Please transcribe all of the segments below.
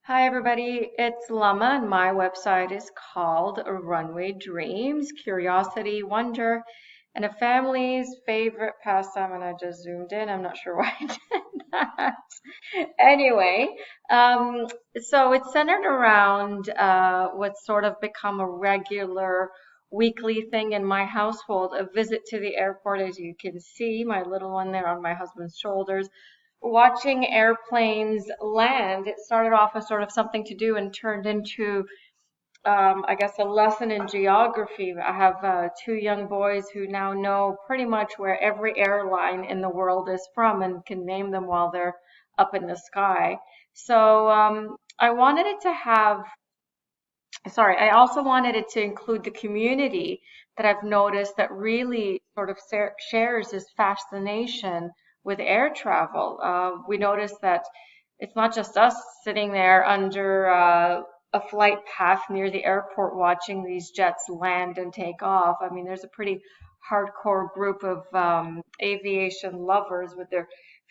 Hi, everybody. It's Lama, and my website is called Runway Dreams, Curiosity, Wonder, and a family's favorite pastime. And I just zoomed in. I'm not sure why I did that. Anyway, um, so it's centered around what's sort of become a regular weekly thing in my household, a visit to the airport. As you can see, my little one there on my husband's shoulders watching airplanes land. It started off as sort of something to do and turned into, I guess, a lesson in geography. I have two young boys who now know pretty much where every airline in the world is from and can name them while they're up in the sky. So I wanted it to have, sorry, I also wanted it to include the community that I've noticed that really sort of shares this fascination with air travel. We noticed that it's not just us sitting there under a flight path near the airport watching these jets land and take off. I mean, there's a pretty hardcore group of aviation lovers with their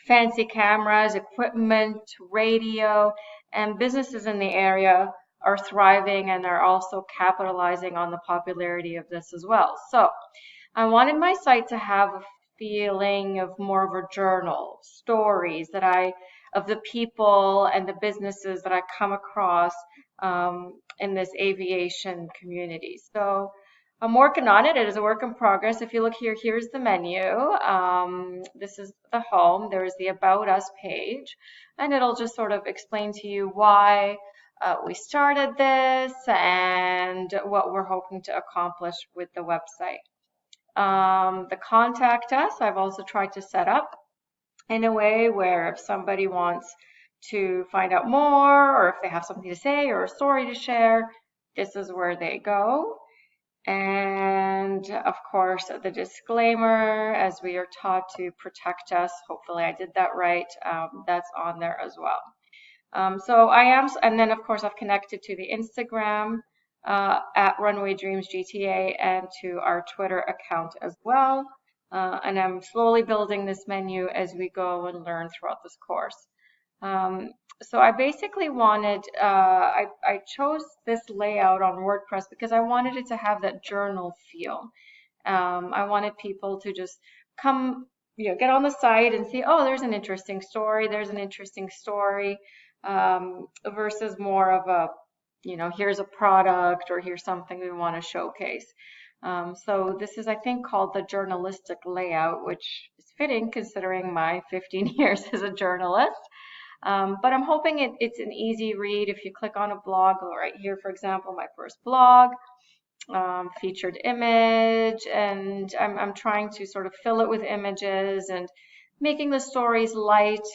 fancy cameras, equipment, radio, and businesses in the area are thriving and are also capitalizing on the popularity of this as well. So I wanted my site to have a feeling of more of a journal, stories that of the people and the businesses that I come across in this aviation community. So I'm working on it. It is a work in progress. If you look here, here's the menu. This is the home. There is the About Us page, and it'll just sort of explain to you why we started this and what we're hoping to accomplish with the website. The contact us, I've also tried to set up in a way where if somebody wants to find out more or if they have something to say or a story to share, this is where they go. And of course, the disclaimer, as we are taught to protect us, hopefully I did that right, that's on there as well. So I am, and then of course I've connected to the Instagram at Runway Dreams GTA and to our Twitter account as well. And I'm slowly building this menu as we go and learn throughout this course. Um, so I basically wanted, I chose this layout on WordPress because I wanted it to have that journal feel. I wanted people to just come, get on the site and see, oh, there's an interesting story, versus more of a, here's a product or here's something we want to showcase. So this is, I think, called the journalistic layout, which is fitting considering my 15 years as a journalist. But I'm hoping it's an easy read. If you click on a blog, right here, for example, my first blog, featured image, and I'm trying to sort of fill it with images and making the stories light,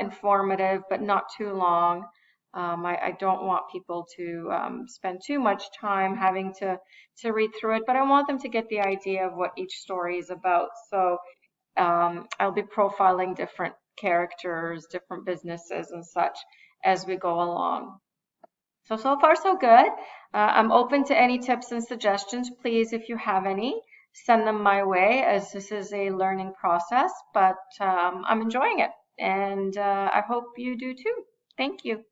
informative, but not too long. I don't want people to spend too much time having to read through it, but I want them to get the idea of what each story is about. So I'll be profiling different characters, different businesses and such as we go along. So far so good. I'm open to any tips and suggestions. Please, if you have any, send them my way as this is a learning process, but I'm enjoying it and I hope you do too. Thank you.